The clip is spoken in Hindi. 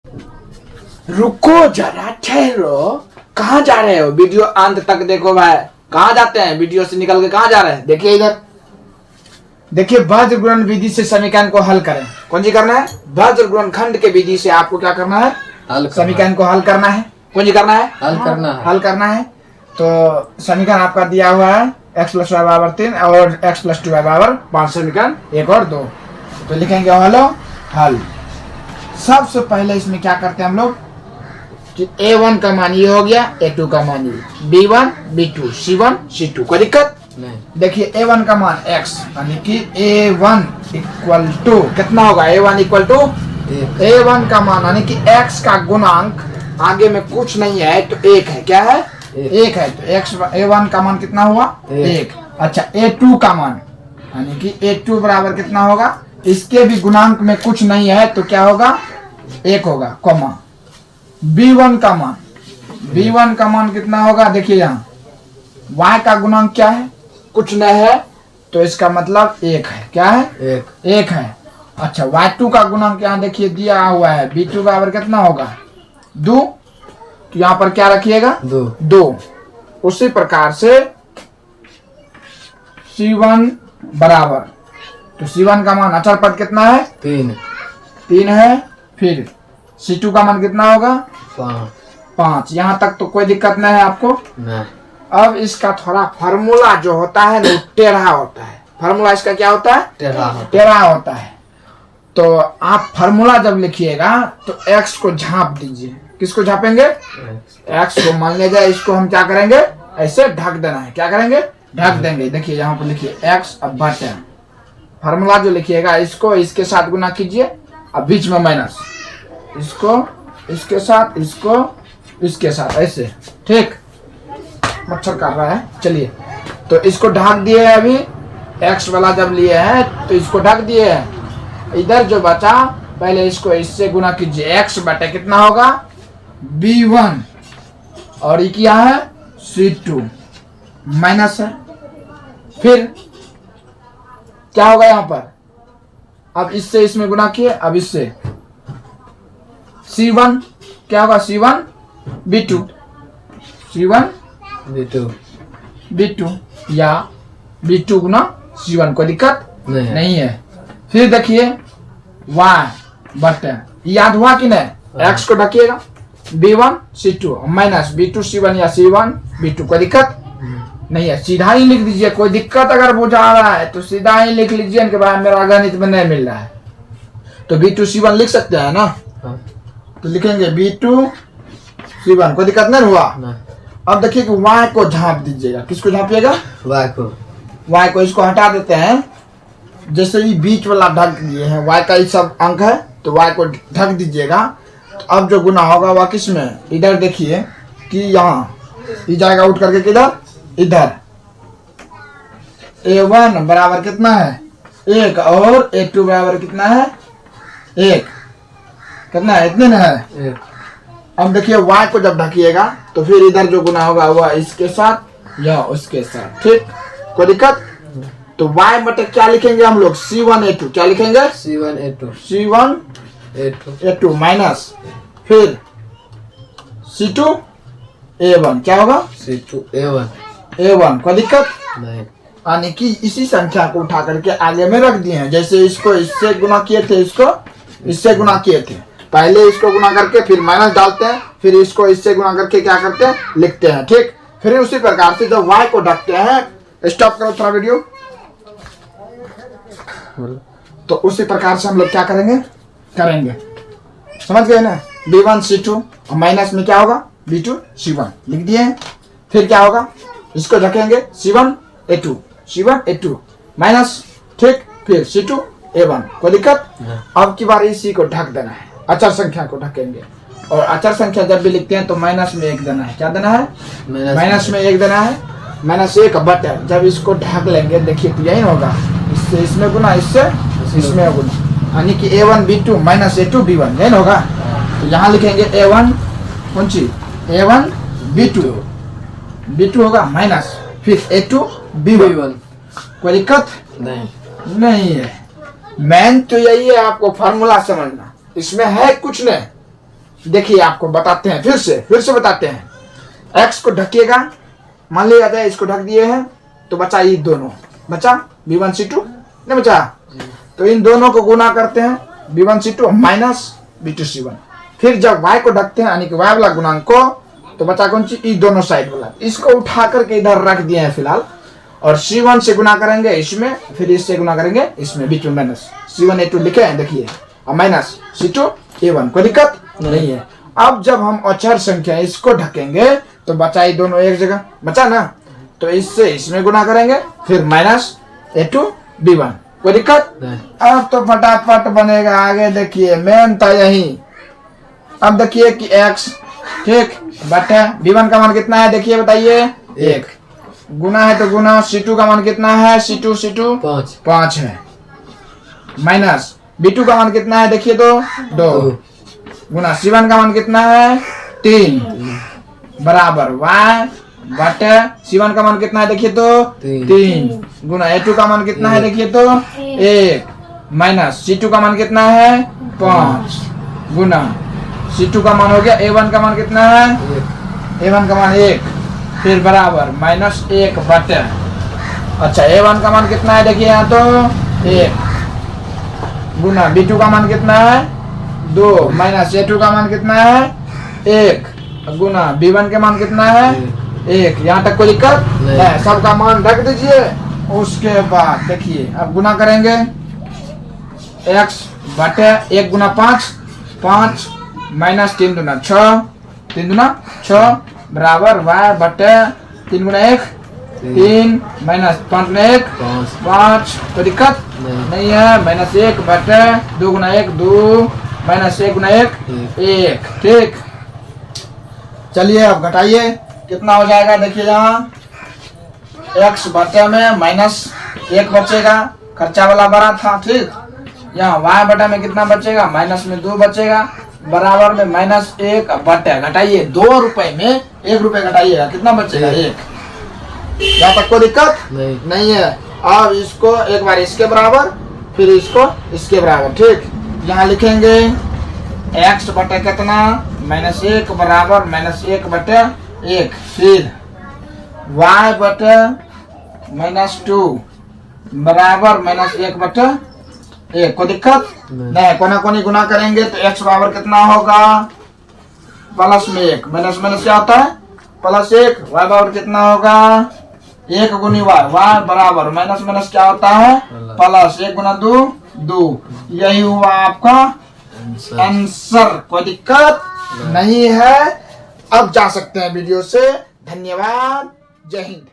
रुको जरा, ठहरो। कहाँ जा रहे हो? वीडियो अंत तक देखो भाई। कहाँ जाते हैं? वीडियो से निकल के कहाँ जा रहे हैं? देखिए इधर, देखिए वज्र गुणन विधि से समीकरण को हल करें। कौन सी करना है? वज्र गुणनखंड के विधि से आपको क्या करना है? समीकरण को हल करना है। कौन सी करना है? हल करना है। तो समीकरण आपका दिया हुआ है x + y = 3 और x + 2y = 5। समीकरण 1 और 2। तो लिखेंगे हल। सबसे पहले इसमें क्या करते हैं हम लोग कि a1 का मान ये हो गया, a2 का मान ये, b1 b2 c1 c2। कोई दिक्कत नहीं। देखिए a1 का मान x यानी कि a1 = कितना होगा? a1 का मान यानी कि x का गुणांक आगे में कुछ नहीं है तो 1 है। क्या है? 1 है। तो a1 का मान कितना हुआ? 1। अच्छा, a2 का मान यानी कि a2 बराबर कितना होगा? इसके भी गुणांक में कुछ नहीं है तो क्या होगा? 1 होगा, कॉमा। b1 का मान कितना होगा? देखिए यहाँ y का गुणांक क्या है? कुछ नहीं है तो इसका मतलब 1 है। क्या है? 1 है। अच्छा, y2 का गुणांक यहाँ देखिए दिया हुआ है, b2 बराबर कितना होगा? 2। तो यहाँ पर क्या रखिएगा? 2। उसी प्रकार से c1 बराबर, तो c1 का मान अचर पद कितना है? 3 है। फिर c2 का मान कितना होगा? 5। यहाँ तक तो कोई दिक्कत नहीं है आपको? नहीं। अब इसका थोड़ा फार्मूला जो होता है ना, टेढ़ा होता है। फार्मूला इसका क्या होता है? टेढ़ा होता है। तो आप फार्मूला जब लिखिएगा तो x को झाँप दीजिए। किसको झापेंगे? x को। मान लीजिए इसको हम क्या करेंगे? ऐसे ढक देना है। क्या करेंगे? ढक देंगे। देखिए यहाँ पर लिखिए x अब बटे, फार्मूला जो लिखिएगा इसको इसके साथ गुना कीजिए, अब बीच में माइनस, इसको इसके साथ, इसको इसके साथ, ऐसे। ठीक, मच्छर काट रहा है। चलिए, तो इसको ढक दिए हैं। अभी x वाला जब लिए हैं तो इसको ढक दिए हैं। इधर जो बचा पहले इसको इससे गुना कीजिए, x बटे कितना होगा? b1 और ये क्या है? c2 माइनस है। फिर क्या होगा यहाँ पर? अब इससे इसमें गुना किए, अब इससे c1 क्या होगा? c1 b2 या b2 गुना c1। कोई दिक्कत नहीं है। फिर देखिए y बटे, याद हुआ कि नहीं? x को ढकिएगा, b1 c2 minus b2 c1 या c1 b2। कोई दिक्कत नहीं है। सीधा ही लिख दीजिए। कोई दिक्कत अगर बुझा रहा है तो सीधा ही लिख लीजिए कि भाई मेरा गणित में नहीं मिल रहा है, तो b2 c1 लिख सकते हैं ना? तो लिखेंगे b2 c1। कोई दिक्कत नहीं हुआ? अब देखिए कि y को झाँप दीजिएगा। किसको झाँपिएगा? y को। इसको हटा देते हैं। जैसे ये बीच वाला ढक दिए हैं, y का ये सब अंक है तो y को ढक दीजिएगा। तो अब जो गुना होगा वह किस में? इधर देखिए कि यहाँ ये जाएगा उठ करके किधर? इधर। a1 बराबर कितना है? 1 और a2 बराबर कितना है? 1। कितना है? इतने ना है। अब देखिए y को जब ढकिएगा तो फिर इधर जो गुना होगा वह इसके साथ या उसके साथ। ठीक, कोई दिक्कत? तो y बटे क्या लिखेंगे हम लोग? c1 a2। क्या लिखेंगे? c1 a2 माइनस, फिर c2 a1। क्या होगा? c2 a1। कोई दिक्कत नहीं। यानी कि इसी संख्या को उठा करके आगे में रख दिए हैं। जैसे इसको इससे गुना किए थे, इसको इससे गुना किए थे, पहले इसको गुना करके फिर माइनस डालते हैं, फिर इसको इससे गुना करके क्या करते हैं? लिखते हैं। ठीक, फिर उसी प्रकार से जब y को ढकते हैं, स्टॉप करो थोड़ा वीडियो। तो उसी प्रकार से हम लोग क्या करेंगे? समझ गए ना? b1 c2 और माइनस में क्या होगा? b2 c1 लिख दिए हैं। फिर क्या होगा? इसको ढकेंगे c1 a2 माइनस। ठीक, फिर c2 a1। कोई दिक्कत? अब की बार इसी को ढक देना है, अचर संख्या को ढकेंगे। और अचर संख्या जब भी लिखते हैं तो माइनस में 1 देना है। क्या देना है? माइनस में 1 देना है। -1 बटे, जब इसको ढक लेंगे देखिए तो यही होगा, इससे इसमें गुना, इससे इसमें गुना, यानी कि a1 b2 minus a2 b1। यही होगा। तो यहाँ लिखेंगे a1 कौन सी? a1 b2 होगा माइनस, फिर a2 b1। कोई दिक्कत नहीं है। मेन तो यही है, आपको फार्मूला समझना, इसमें है कुछ नहीं। देखिए आपको बताते हैं, फिर से बताते हैं। x को ढकिएगा, मान लिया जाए इसको ढक दिए हैं, तो बचा ये दोनों, बचा b1 c2 नहीं बचा, तो इन दोनों को गुना करते हैं b1 c2 minus b2 c1। फिर जब y को ढकते हैं यानी कि y वाला गुणांक को, तो बचा कौन सी, ये दोनों साइड वाला, इसको उठा करके इधर रख दिए हैं फिलहाल, और c1 से गुना करेंगे इसमें, फिर इससे गुना करेंगे इसमें, बीच में माइनस c1 a2 लिखे हैं देखिए, और माइनस c2 a1, कोई दिक्कत नहीं है। अब जब हम अचर संख्या इसको ढकेंगे तो बचा ये दोनों एक जगह, बचा ना, तो इससे इसमें गुना करेंगे, फिर माइनस a2 b1, कोई दिक्कत। अब तो फटाफट बनेगा, आगे देखिए मेन था यही। अब देखिए कि x ठीक बटे b1 का मान कितना है, देखिए बताइए 1, गुना है तो गुना, c2 का मान कितना है, c2 5 है, माइनस b2 का मान कितना है देखिए तो 2, गुना c1 का मान कितना है 3, बराबर y बटे c1 का मान कितना है देखिए तो 3, गुना a2 का मान कितना है देखिए तो 1, माइनस c2 का मान कितना है 5, गुना c2 का मान हो गया, a1 का मान कितना है, a1 का मान 1, फिर बराबर माइनस 1 बटे, अच्छा a1 का मान कितना है देखिए यहाँ तो 1, गुना b2 का मान कितना है 2, माइनस a2 का मान कितना है 1, गुना b1 के मान कितना है 1। यहाँ तक कोई दिक्कत है, सबका मान रख दीजिए। उसके बाद देखिए अब गुना करेंगे, x बटे 1 गुना 5 माइनस 3 गुना 6 बराबर y बटे 3 गुना 1 3 माइनस 5 गुना 1 5, कोई दिक्कत नहीं है, माइनस 1 बटे 2 गुना 1 2, माइनस 1 गुना 1 1, ठीक। चलिए अब घटाइए, कितना हो जाएगा देखिए, यहाँ x बटे में माइनस 1 बचेगा, खर्चा वाला बड़ा था, ठीक। यहाँ y बटे में कितना बचेगा, माइनस में 2 बचेगा, बराबर में माइनस 1 बटे, घटाइए 2 रुपए में 1 रुपए घटाइएगा, कितना बचेगा 1। यहाँ तक कोई दिक्कत नहीं है। अब इसको एक बार इसके बराबर, फिर इसको इसके बराबर, ठीक। यहाँ लिखेंगे x बटे कितना, माइनस 1 बराबर माइनस 1 बटे 1, फिर y बटे माइनस 2 बराबर माइनस 1 बटे 1, कोई दिक्कत नहीं। कोना कोनी गुना करेंगे तो x बराबर कितना होगा, प्लस में 1, माइनस माइनस क्या होता है प्लस 1, y बराबर कितना होगा 1 गुनी y बराबर माइनस माइनस क्या होता है प्लस, 1 गुना 2, यही हुआ आपका आंसर, कोई दिक्कत नहीं है। अब जा सकते हैं वीडियो से, धन्यवाद, जय हिंद।